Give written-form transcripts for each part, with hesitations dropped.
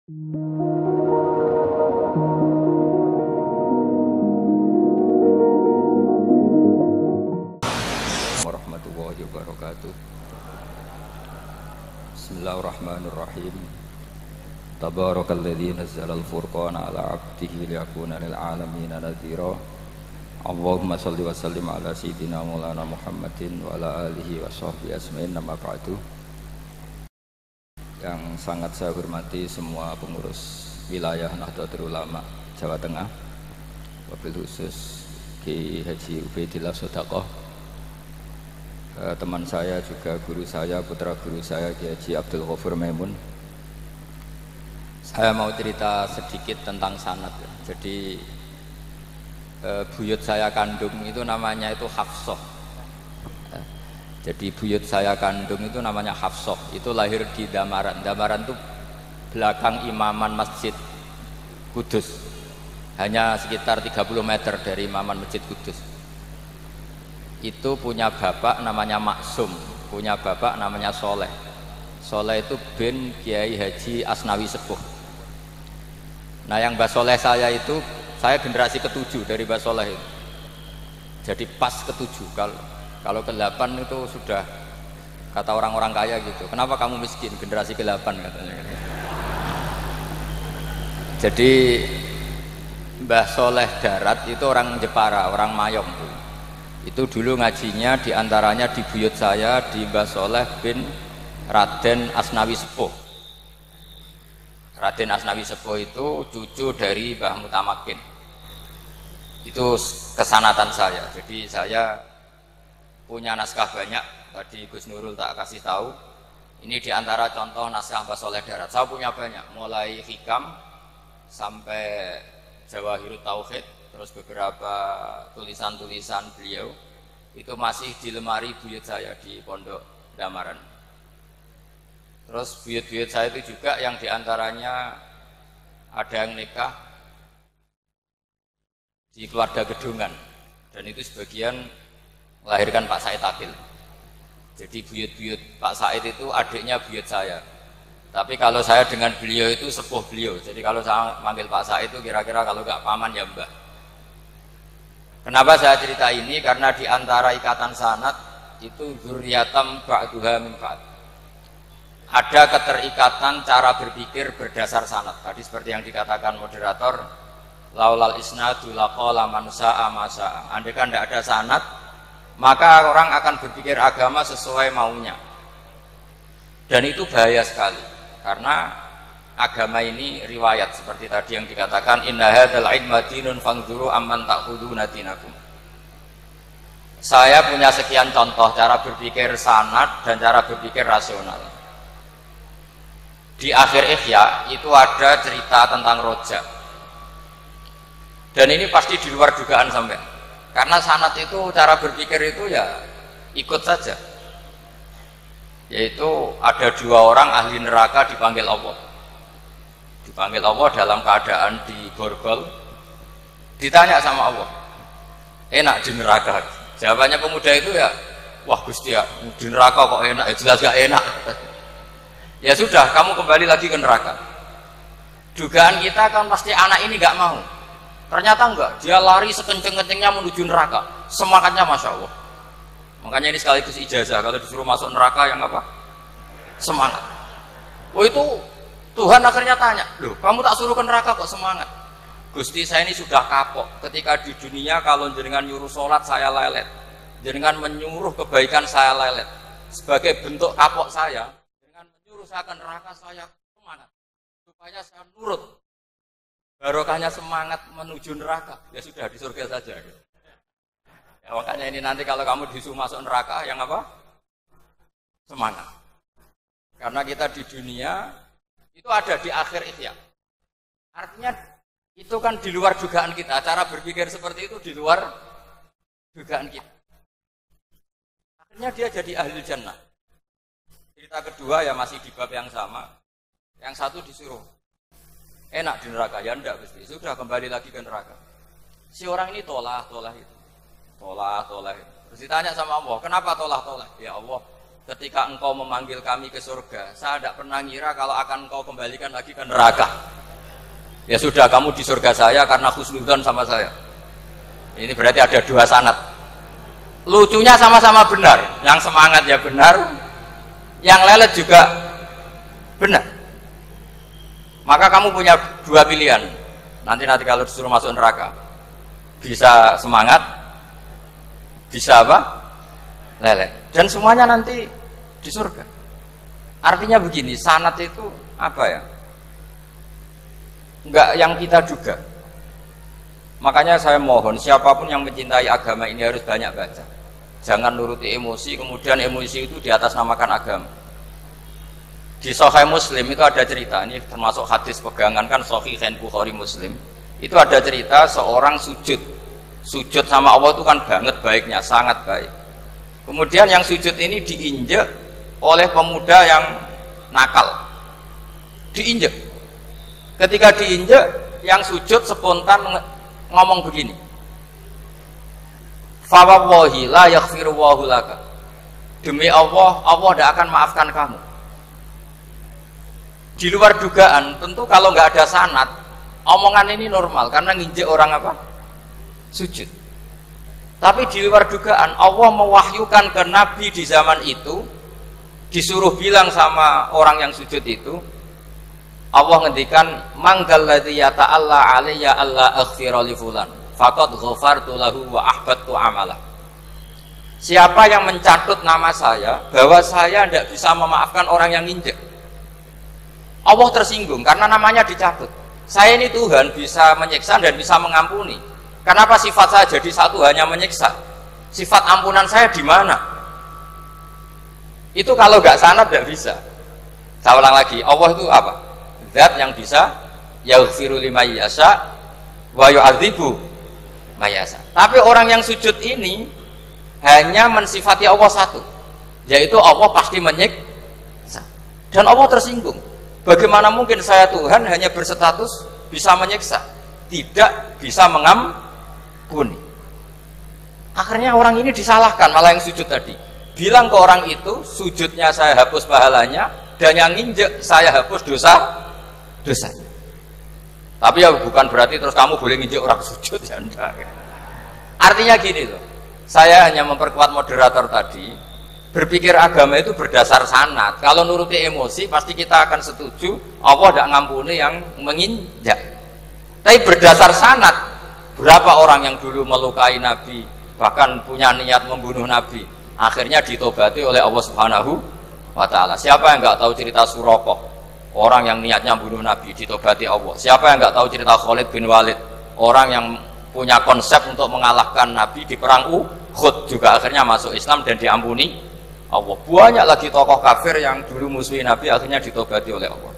warahmatullahi wabarakatuh. Bismillahirrahmanirrahim. Tabarakalladzi nazzala al-furqana ala 'abdihi liyakuna lil 'alamin nadhira. Allahumma shalli wa sallim ala sayyidina maulana Muhammadin wa ala alihi wa sahbihi asma'in, nama ba'du. Yang sangat saya hormati semua pengurus wilayah Nahdlatul Ulama Jawa Tengah, wabil khusus Ki Haji Ubaidillah Sodaqoh, teman saya juga guru saya, putra guru saya Ki Haji Abdul Ghafur Maimun. Saya mau cerita sedikit tentang sanad. Jadi buyut saya kandung itu namanya itu Hafsah. Jadi buyut saya kandung itu namanya Hafsah. Itu lahir di Damaran. Damaran itu belakang imaman Masjid Kudus. Hanya sekitar 30 meter dari imaman Masjid Kudus. Itu punya bapak namanya Maksum, punya bapak namanya Soleh. Soleh itu bin Kiai Haji Asnawi Sepuh. Nah, yang Mbah Soleh saya itu, saya generasi ke-7 dari Mbah Soleh itu. Jadi pas ke-7. Kalau ke-8 itu sudah kata orang-orang kaya gitu. Kenapa kamu miskin? Generasi ke-8 katanya. Jadi Mbah Soleh Darat itu orang Jepara, orang Mayong tuh. Itu dulu ngajinya diantaranya di buyut saya, di Mbah Soleh bin Raden Asnawi Sepuh. Raden Asnawi Sepuh itu cucu dari Mbah Mutamakin. Itu kesanatan saya. Jadi saya punya naskah banyak. Tadi Gus Nurul tak kasih tahu. Ini diantara contoh naskah Mbah Soleh Darat. Saya punya banyak, mulai Hikam sampai Jawahirut Tauhid, terus beberapa tulisan-tulisan beliau itu masih di lemari buyut saya di Pondok Damaran. Terus buyut-buyut saya itu juga yang diantaranya ada yang nikah di keluarga Gedungan, dan itu sebagian melahirkan Pak Said Akil. Jadi buyut-buyut Pak Said itu adiknya buyut saya. Tapi kalau saya dengan beliau itu sepuh beliau. Jadi kalau saya manggil Pak Said itu kira-kira kalau nggak paman ya mbah. Kenapa saya cerita ini? Karena di antara ikatan sanad itu dzurriyatam ba'duha min ba'd. Ada keterikatan cara berpikir berdasar sanad. Tadi seperti yang dikatakan moderator, laulal isnadu laqala man sa'a ma sa'a. Andai kan tidak ada sanad, maka orang akan berpikir agama sesuai maunya. Dan itu bahaya sekali, karena agama ini riwayat seperti tadi yang dikatakan inna hadzal ilma dinun fanzuru amman ta'khuduna dinakum. Saya punya sekian contoh cara berpikir sanad dan cara berpikir rasional. Di akhir Ihya itu ada cerita tentang rojak. Dan ini pasti di luar dugaan sampai. Karena sanad itu cara berpikir itu ya ikut saja. Yaitu ada 2 orang ahli neraka dipanggil Allah. Dipanggil Allah dalam keadaan di borgol. Ditanya sama Allah, enak di neraka? Jawabannya pemuda itu ya, wah Gusti ya, di neraka kok enak? Ya jelas gak enak. Ya sudah, kamu kembali lagi ke neraka. Dugaan kita kan pasti anak ini gak mau. Ternyata enggak, dia lari sekenceng-kencengnya menuju neraka. Semangatnya Masya Allah. Makanya ini sekaligus ijazah, kalau disuruh masuk neraka yang apa? Semangat. Oh itu Tuhan akhirnya tanya, loh kamu tak suruh ke neraka kok semangat? Gusti saya ini sudah kapok. Ketika di dunia kalau jenengan nyuruh sholat saya lelet, jenengan menyuruh kebaikan saya lelet. Sebagai bentuk kapok saya, jenengan menyuruh saya ke neraka saya semangat. Supaya saya nurut. Barokahnya semangat menuju neraka. Ya sudah di surga saja. Ya, makanya ini nanti kalau kamu disuruh masuk neraka yang apa? Semangat. Karena kita di dunia itu ada di akhir Ihya. Artinya itu kan di luar dugaan kita. Cara berpikir seperti itu di luar dugaan kita. Akhirnya dia jadi ahli jannah. Cerita kedua ya masih di bab yang sama. Yang satu disuruh enak di neraka, ya enggak Gusti. Sudah kembali lagi ke neraka. Si orang ini tolah itu. Terus ditanya sama Allah, kenapa tolah? Ya Allah, ketika engkau memanggil kami ke surga, saya tidak pernah ngira kalau akan engkau kembalikan lagi ke neraka. Ya sudah, kamu di surga saya karena husnudzon sama saya. Ini berarti ada dua sanad. Lucunya sama-sama benar. Yang semangat ya benar, yang lelet juga benar. Maka kamu punya dua pilihan. Nanti kalau disuruh masuk neraka, bisa semangat, bisa apa? Lelet. Dan semuanya nanti di surga. Artinya begini, sanad itu apa ya? Enggak yang kita duga. Makanya saya mohon siapapun yang mencintai agama ini harus banyak baca. Jangan nuruti emosi, kemudian emosi itu di atas namakan agama. Di Sahih Muslim itu ada cerita, ini termasuk hadis pegangan kan Sahih Bukhari Muslim. Itu ada cerita seorang sujud. Sujud sama Allah itu kan banget baiknya, sangat baik. Kemudian yang sujud ini diinjek oleh pemuda yang nakal. Diinjek. Ketika diinjek, yang sujud spontan ngomong begini. Fa wallahi la yaghfiru Allahu laka. Demi Allah, Allah tidak akan maafkan kamu. Di luar dugaan, tentu kalau nggak ada sanad, omongan ini normal karena nginjek orang apa? Sujud. Tapi di luar dugaan, Allah mewahyukan ke Nabi di zaman itu, disuruh bilang sama orang yang sujud itu, Allah ngendikan, manggal ladzi yata'alla alayya alla aghfira li fulan, faqad ghafartu lahu wa ahbattu amalah. Siapa yang mencatut nama saya bahwa saya tidak bisa memaafkan orang yang nginjek, Allah tersinggung karena namanya dicatut. Saya ini Tuhan bisa menyiksa dan bisa mengampuni. Kenapa sifat saya jadi satu hanya menyiksa? Sifat ampunan saya di mana? Itu kalau nggak sanad nggak bisa. Saya ulang lagi, Allah itu apa? Zat yang bisa yaghfiru liman yasha wa yu'adzibu may yasha. Tapi orang yang sujud ini hanya mensifati Allah satu, yaitu Allah pasti menyiksa. Dan Allah tersinggung. Bagaimana mungkin saya Tuhan hanya berstatus bisa menyiksa, tidak bisa mengampuni? Akhirnya orang ini disalahkan, malah yang sujud tadi bilang ke orang itu, sujudnya saya hapus pahalanya, dan yang nginjek saya hapus dosanya. Tapi ya bukan berarti terus kamu boleh nginjek orang sujud, ya enggak. Artinya gini loh, saya hanya memperkuat moderator tadi. Berpikir agama itu berdasar sanad. Kalau nuruti emosi pasti kita akan setuju Allah tidak ngampuni yang menginjak. Tapi berdasar sanad, berapa orang yang dulu melukai Nabi, bahkan punya niat membunuh Nabi, akhirnya ditobati oleh Allah Subhanahu wa Ta'ala. Siapa yang nggak tahu cerita Surakoh, orang yang niatnya membunuh Nabi, ditobati Allah. Siapa yang nggak tahu cerita Khalid bin Walid, orang yang punya konsep untuk mengalahkan Nabi di perang Uhud, juga akhirnya masuk Islam dan diampuni Allah. Banyak lagi tokoh kafir yang dulu musuhi Nabi akhirnya ditobati oleh Allah.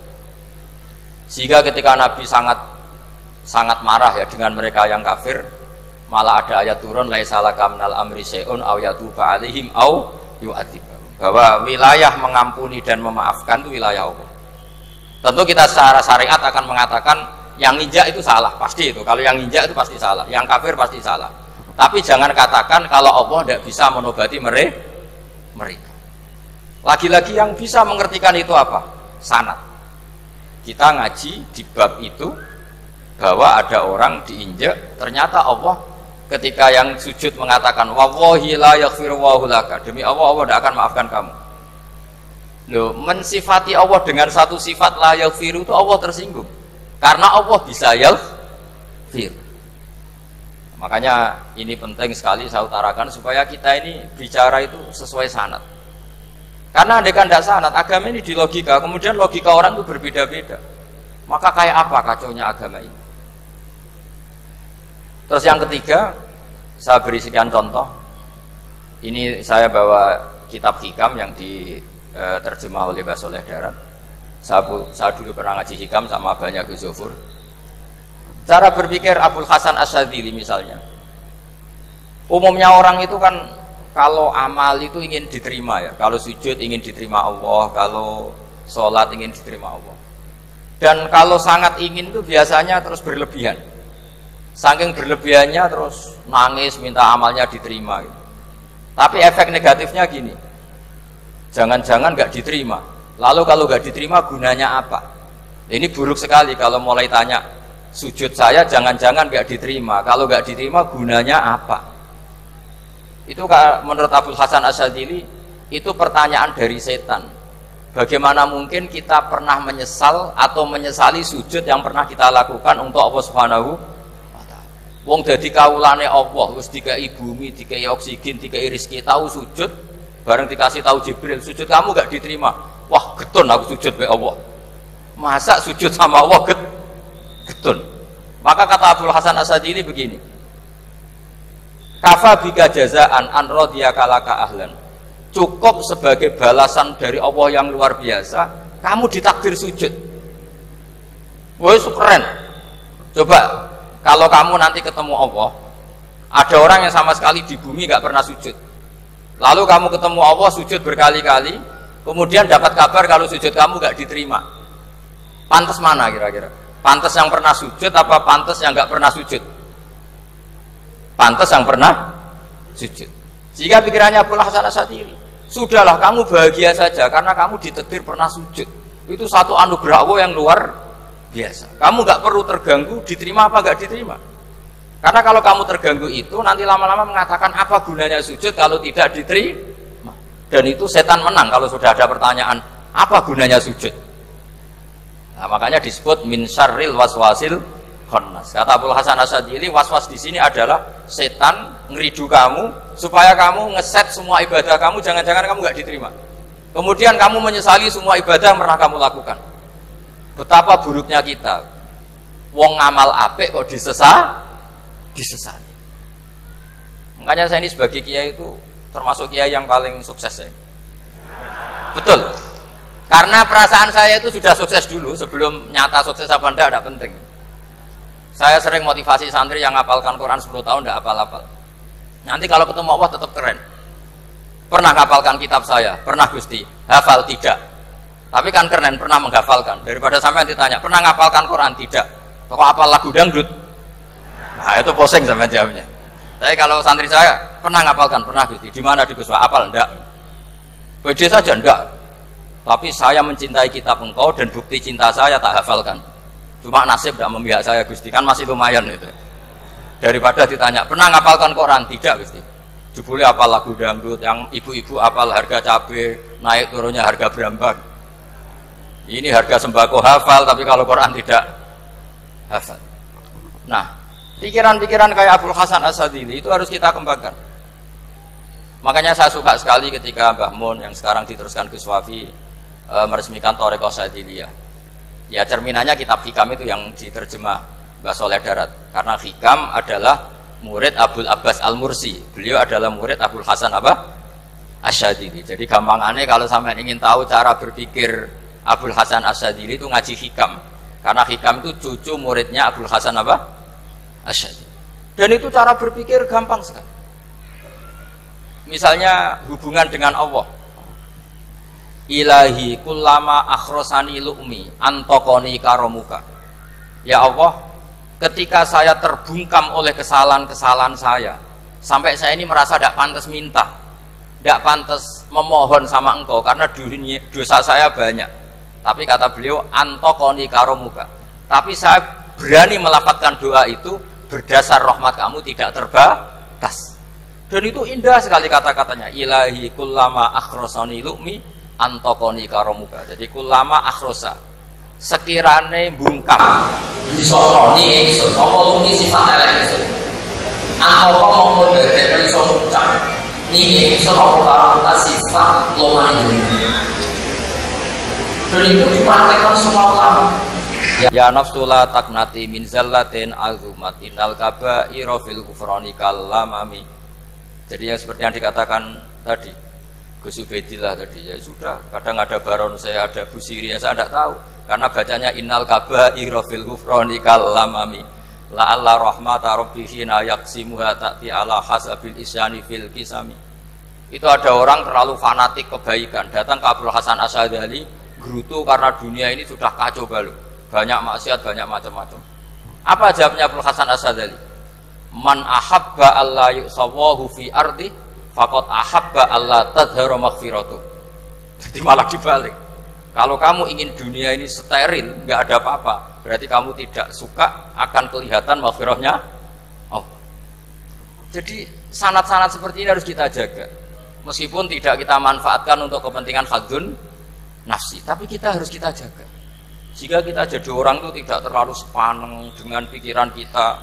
Sehingga ketika Nabi sangat marah ya dengan mereka yang kafir, malah ada ayat turun laisa laka minal amri syai'un aw yatuba alaihim aw yu'adzibahum, bahwa wilayah mengampuni dan memaafkan itu wilayah Allah. Tentu kita secara syariat akan mengatakan yang injak itu salah, pasti itu. Kalau yang injak itu pasti salah, yang kafir pasti salah. Tapi jangan katakan kalau Allah tidak bisa menobati mereka. Lagi-lagi yang bisa mengertikan itu apa? Sanad. Kita ngaji di bab itu bahwa ada orang diinjak, ternyata Allah ketika yang sujud mengatakan wallahi la yaghfiru Allahu laka, demi Allah, Allah tidak akan maafkan kamu. Loh, mensifati Allah dengan satu sifat la yaghfiru itu Allah tersinggung. Karena Allah bisa yaghfir. Makanya ini penting sekali saya utarakan supaya kita ini bicara itu sesuai sanad. Karena andai kan tidak sanad, agama ini di logika, kemudian logika orang itu berbeda-beda. Maka kayak apa kacaunya agama ini? Terus yang ketiga, saya beri sekian contoh. Ini saya bawa kitab hikam yang diterjemah oleh Mbah Soleh Darat. Saya dulu pernah ngaji hikam sama banyak Gus Zofur. Cara berpikir Abul Hasan Asyadzili misalnya. Umumnya orang itu kan kalau amal itu ingin diterima ya, kalau sujud ingin diterima Allah, kalau sholat ingin diterima Allah. Dan kalau sangat ingin itu biasanya terus berlebihan. Saking berlebihannya terus nangis minta amalnya diterima gitu. Tapi efek negatifnya gini, Jangan-jangan nggak diterima. Lalu kalau nggak diterima gunanya apa? Ini buruk sekali kalau mulai tanya sujud saya jangan-jangan nggak diterima. Kalau nggak diterima gunanya apa? Itu menurut Abul Hasan Asyadzili itu pertanyaan dari setan. Bagaimana mungkin kita pernah menyesal atau menyesali sujud yang pernah kita lakukan untuk Allah Subhanahu wa taala. Wong dadi kawulane Allah, wis dikai bumi, dikai oksigen, dikai rezeki, tahu sujud, bareng dikasih tahu Jibril, sujud kamu gak diterima. Wah, getun aku sujud be Allah. Masa sujud sama Allah getun. Maka kata Abul Hasan Asyadzili begini. Kafa bika jazaan an radiyaka laka ahlan. Cukup sebagai balasan dari Allah yang luar biasa, kamu ditakdir sujud. Woi, keren. Coba kalau kamu nanti ketemu Allah, ada orang yang sama sekali di bumi gak pernah sujud. Lalu kamu ketemu Allah sujud berkali-kali, kemudian dapat kabar kalau sujud kamu gak diterima. Pantas mana kira-kira? Pantas yang pernah sujud apa pantas yang gak pernah sujud? Pantas yang pernah sujud. Jika pikirannya Abul Hasan Asyadzili, sudahlah kamu bahagia saja karena kamu ditakdir pernah sujud. Itu satu anugerah Allah yang luar biasa. Kamu nggak perlu terganggu diterima apa nggak diterima. Karena kalau kamu terganggu itu nanti lama-lama mengatakan apa gunanya sujud kalau tidak diterima. Dan itu setan menang kalau sudah ada pertanyaan apa gunanya sujud. Nah, makanya disebut min syarril waswasil khannas. Kata Abul Hasan Asyadzili, waswas di sini adalah setan ngeridu kamu supaya kamu ngeset semua ibadah kamu, jangan-jangan kamu nggak diterima. Kemudian kamu menyesali semua ibadah yang pernah kamu lakukan. Betapa buruknya kita. Wong ngamal apik kok disesali. Makanya saya ini sebagai kiai itu termasuk kiai yang paling sukses ya. Betul. Karena perasaan saya itu sudah sukses dulu sebelum nyata sukses apa enggak ada penting. Saya sering motivasi santri yang ngapalkan Quran 10 tahun tidak hafal-hafal. Nanti kalau ketemu Allah tetap keren. Pernah ngapalkan kitab saya? Pernah Gusti. Hafal? Tidak. Tapi kan keren, pernah menghafalkan. Daripada sampai ditanya, pernah ngapalkan Quran? Tidak. Kok hafal lagu dangdut? Nah itu posing sama jawabnya. Tapi kalau santri saya, pernah ngapalkan? Pernah Gusti. Di mana di Guswa? Hafal? Enggak. Beda saja? Enggak. Tapi saya mencintai kitab engkau dan bukti cinta saya tak hafalkan. Cuma nasib tidak memihak saya Gusti, kan masih lumayan itu. Daripada ditanya, pernah ngapalkan Quran? Tidak Gusti. Jebule apal lagu dangdut, yang ibu-ibu apal harga cabai, naik turunnya harga berambang. Ini harga sembako hafal, tapi kalau Quran tidak hafal. Nah, pikiran-pikiran kayak Abul Hasan Asyadzili itu harus kita kembangkan. Makanya saya suka sekali ketika Mbah Mun yang sekarang diteruskan Gus Wafi meresmikan Thariqah Asyadziliyah. Ya cerminannya kitab Hikam itu yang diterjemah Mbah Soleh Darat. Karena Hikam adalah murid Abul Abbas Al-Mursi. Beliau adalah murid Abul Hasan Asyadzili. Jadi gampangannya kalau sampai ingin tahu cara berpikir Abul Hasan Asyadzili itu ngaji Hikam. Karena Hikam itu cucu muridnya Abul Hasan Asyadzili. Dan itu cara berpikir gampang sekali. Misalnya hubungan dengan Allah. Ilahi kullama akhrosani lu'mi antokoni karomuka. Ya Allah, ketika saya terbungkam oleh kesalahan-kesalahan saya, sampai saya ini merasa tidak pantas minta, tidak pantas memohon sama engkau karena dosa saya banyak. Tapi kata beliau antokoni karomuka. Tapi saya berani melafadzkan doa itu berdasar rahmat kamu tidak terbatas. Dan itu indah sekali kata-katanya. Ilahi kullama akhrosani lu'mi antokoni karomuka. Jadi kulama akhrosa sekirane bungkam disosoni ingsun apa lumi sifat elek ingsun apa mongko dari iso ngucap niki ingsun apa karo sifat lomane dunia. Dan itu dipraktekkan semua ulama. Ya nafsula taknati min zallatin azumatin al kabaira fil kufrani kalamami. Jadi yang seperti yang dikatakan tadi Gus Ubaidillah tadi, ya sudah, kadang ada Baron saya, ada Busiri, ya saya tidak tahu karena bacanya innal kabaira fil ghufrani kalamami la'alla rahmata rabbihina yaksimuha ta'ti ala hasabil isyani fil kisami. Itu ada orang terlalu fanatik kebaikan datang ke Abul Hasan Asyadzili gerutu karena dunia ini sudah kacau balau, banyak maksiat, banyak macam-macam. Apa jawabnya Abul Hasan Asyadzili? Man ahabba alla yusawahu fi ardi faqad ahabba alla tadhara maghfiratuh. Jadi malah dibalik. Kalau kamu ingin dunia ini steril, nggak ada apa-apa, berarti kamu tidak suka akan kelihatan maghfirahnya. Oh. Jadi sanad-sanad seperti ini harus kita jaga. Meskipun tidak kita manfaatkan untuk kepentingan hadzun nafsi, tapi kita harus kita jaga. Jika kita jadi orang itu tidak terlalu sepaneng dengan pikiran kita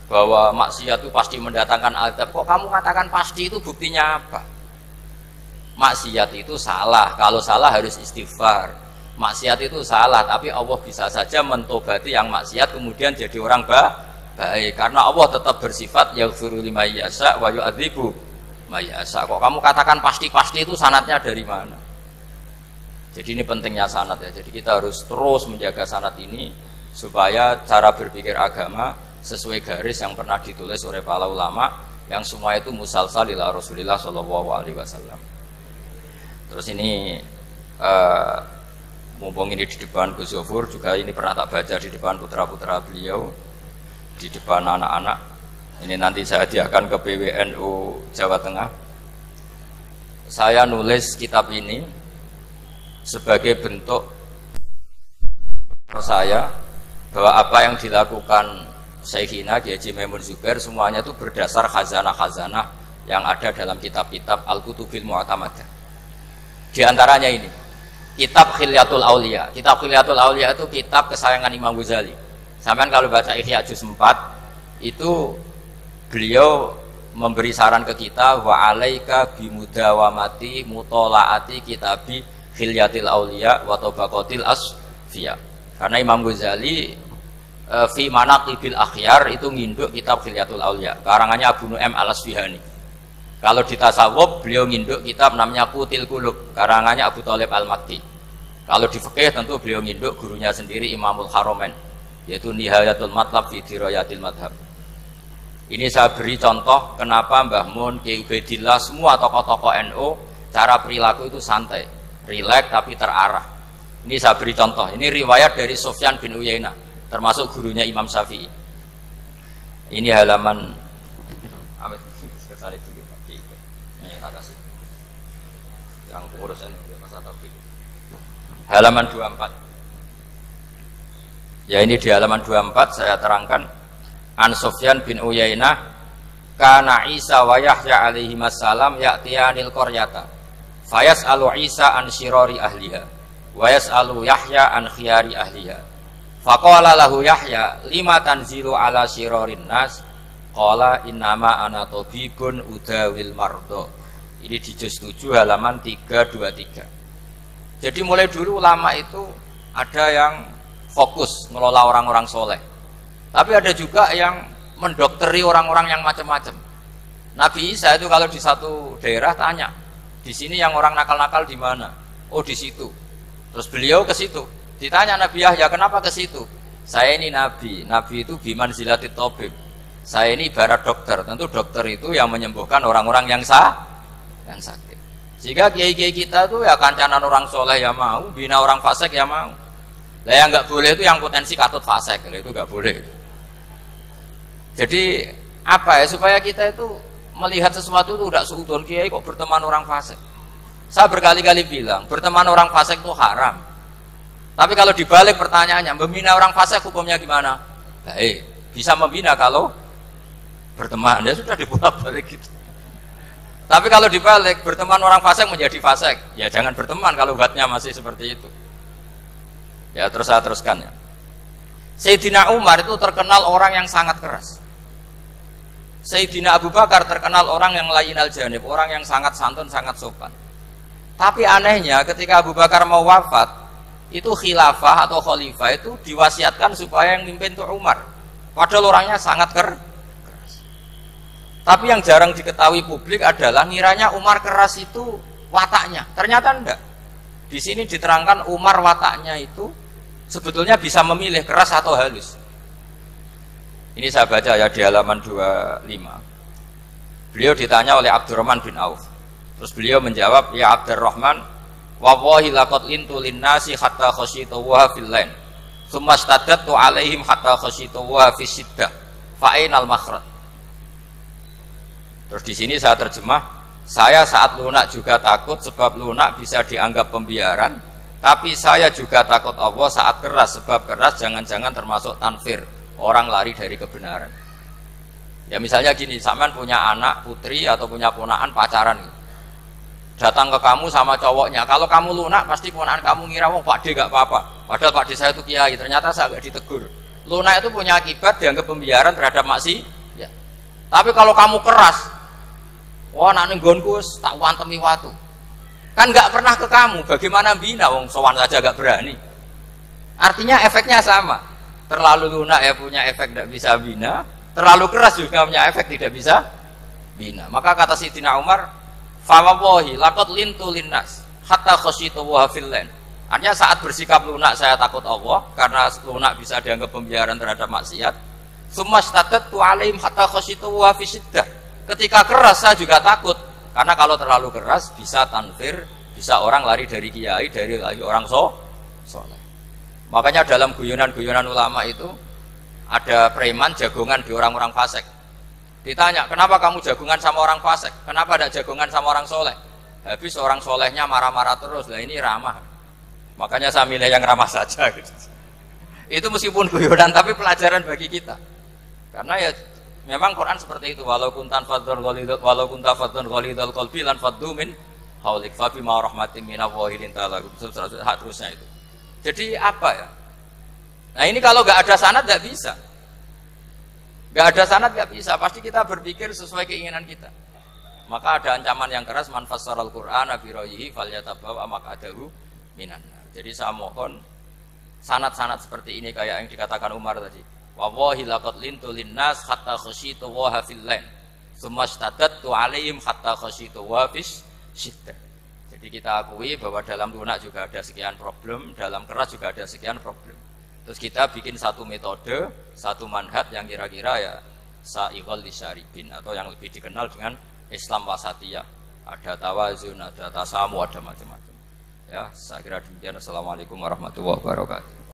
bahwa maksiat itu pasti mendatangkan azab. Kok kamu katakan pasti, itu buktinya apa? Maksiat itu salah, kalau salah harus istighfar. Maksiat itu salah, tapi Allah bisa saja mentobati yang maksiat kemudian jadi orang baik. Karena Allah tetap bersifat yaghfiru liman yasha wa yu'adzibu may yasha. Kok kamu katakan pasti-pasti, itu sanadnya dari mana? Jadi ini pentingnya sanad ya. Jadi kita harus terus menjaga sanad ini supaya cara berpikir agama sesuai garis yang pernah ditulis oleh para ulama yang semua itu musalsal ila Rasulillah sallallahu alaihi wasallam. Terus ini mumpung ini di depan Gus Zofur juga ini pernah tak baca di depan putra-putra beliau, di depan anak-anak. Ini nanti saya hadiahkan ke PWNU Jawa Tengah. Saya nulis kitab ini sebagai bentuk saya bahwa apa yang dilakukan Syekhina Kiai Haji Maimun Zubair semuanya itu berdasar khazanah-khazanah yang ada dalam kitab-kitab Al-Kutubil Mu'tamadah. Di antaranya ini kitab Khilyatul Auliya. Kitab Khilyatul Auliya itu kitab kesayangan Imam Ghazali. Sampai kalau baca Ihya Juz 4 itu beliau memberi saran ke kita, wa alaika bimudawamati mutolaati kitabi Khilyatil Auliya wa Tabaqatil Asfiya. Karena Imam Ghazali fi Manaqibil Akhyar itu nginduk kitab Khilyatul Auliya karangannya Abu Nu'aim Al-Asfihani. Kalau di tasawuf beliau nginduk kitab namanya Qutil Qulub karangannya Abu Thalib Al-Makki. Kalau di fikih tentu beliau nginduk gurunya sendiri Imamul Haramain, yaitu Nihayatul Matlab fi Dirayatil Madhab. Ini saya beri contoh kenapa Mbah Mun, Ki Ubaidillah, semua tokoh-tokoh NU cara perilaku itu santai, rileks tapi terarah. Ini saya beri contoh. Ini riwayat dari Sufyan bin Uyainah, termasuk gurunya Imam Syafi'i. Ini halaman yang pengurus halaman 24. Ya, ini di halaman 24 saya terangkan An Sufyan bin Uyainah kana Isa wa Yahya alaihi wassalam ya'tiyanil qaryata fayas'alu Isa an syirari ahliha wa yas'alu Yahya an khiyari ahliha. Faqala lahu Yahya lima tanzilu ala syirarin nas qala innama ana tabibun udawil mardo. Ini di juz 7 halaman 323. Jadi mulai dulu ulama itu ada yang fokus mengelola orang-orang soleh, tapi ada juga yang mendokteri orang-orang yang macam-macam. Nabi Isa itu kalau di satu daerah tanya, di sini yang orang nakal-nakal di mana? Oh di situ. Terus beliau ke situ. Ditanya Nabi Yahya, kenapa ke situ? Saya ini nabi. Nabi itu biman zilatit tabib. Saya ini ibarat dokter. Tentu dokter itu yang menyembuhkan orang-orang yang sakit. Jika kiai-kiai kita tuh ya kancanan orang soleh ya mau, bina orang fasik ya mau. Lah yang nggak boleh itu yang potensi katut fasik, itu nggak boleh. Jadi apa ya, supaya kita itu melihat sesuatu itu tidak seudon kiai kok berteman orang fasik. Saya berkali-kali bilang berteman orang fasik itu haram. Tapi kalau dibalik pertanyaannya, membina orang fasik hukumnya gimana? Baik, bisa membina kalau berteman, ya sudah dibolak-balik gitu. Tapi kalau dibalik berteman orang fasik menjadi fasik, ya jangan berteman kalau buatnya masih seperti itu. Ya terus saya teruskan ya. Sayyidina Umar itu terkenal orang yang sangat keras. Sayyidina Abu Bakar terkenal orang yang layyinal janib, orang yang sangat santun, sangat sopan. Tapi anehnya ketika Abu Bakar mau wafat, itu khilafah atau khalifah itu diwasiatkan supaya yang mimpin itu Umar. Padahal orangnya sangat keras. Tapi yang jarang diketahui publik adalah ngiranya Umar keras itu wataknya. Ternyata enggak. Di sini diterangkan Umar wataknya itu sebetulnya bisa memilih keras atau halus. Ini saya baca ya di halaman 25. Beliau ditanya oleh Abdurrahman bin Auf. Terus beliau menjawab, ya Abdurrahman, wallahi laqad lintu linnasi hatta khasyitu wa fil lain. Tsumma staddattu alaihim hatta khasyitu wa fi siddah. Fa ainal makhraj. Terus di sini saya terjemah, Saya saat lunak juga takut sebab lunak bisa dianggap pembiaran, tapi saya juga takut Allah saat keras sebab keras jangan-jangan termasuk tanfir, orang lari dari kebenaran. Ya misalnya gini, sampean punya anak putri atau punya ponakan pacaran, datang ke kamu sama cowoknya, kalau kamu lunak pasti ponakan kamu ngira wong Pak D gak apa-apa, padahal Pak D saya itu kiai, ternyata saya gak ditegur. Lunak itu punya akibat dianggap pembiaran terhadap maksiat. Ya. Tapi kalau kamu keras, wah nak nenggonku tak wantemi watu, kan nggak pernah ke kamu, bagaimana bina wong sowan saja gak berani. Artinya efeknya sama, terlalu lunak ya punya efek tidak bisa bina, terlalu keras juga punya efek tidak bisa bina. Maka kata Sayyidina Umar, fawallahi laqad lintu linnas hatta khasyitu wa fillan. Artinya saat bersikap lunak saya takut Allah karena lunak bisa dianggap pembiaran terhadap maksiat. Tsummastatatu alaihim hatta khasyitu wa fisiddah. Ketika keras saya juga takut karena kalau terlalu keras bisa tanfir, bisa orang lari dari kiai, dari orang soleh. Makanya dalam guyonan-guyonan ulama itu ada preman jagongan di orang-orang fasik. Ditanya, kenapa kamu jagongan sama orang fasik? Kenapa tidak jagongan sama orang soleh? Habis orang solehnya marah-marah terus. Lah ini ramah. Makanya saya milih yang ramah saja. Gitu. Itu meskipun guyonan tapi pelajaran bagi kita. Karena ya memang Quran seperti itu. Walau kunta fadzan ghalidhal qalbi lan faddu min haulik fa bima rahmatin minallahi linta lahum. Terusnya itu. Jadi apa ya? Nah ini kalau nggak ada sanad nggak bisa, nggak ada sanad nggak bisa. Pasti kita berpikir sesuai keinginan kita. Maka ada ancaman yang keras, man fassaral Qur'ana bi ra'yihi falyatabawwa maq'adahu minan. Jadi saya mohon sanad-sanad seperti ini kayak yang dikatakan Umar tadi. Wallahi laqad lintu linnas hatta khasyitu wa fillan. Tsumma istadadtu alaihim hatta khasyitu wa fis syiddah. Jadi kita akui bahwa dalam lunak juga ada sekian problem, dalam keras juga ada sekian problem. Terus kita bikin satu metode, satu manhaj yang kira-kira ya sa'iqal lisyaribin atau yang lebih dikenal dengan Islam wasatiyah. Ada tawazun, ada tasamu, ada macam-macam. Ya, saya kira demikian. Assalamualaikum warahmatullahi wabarakatuh.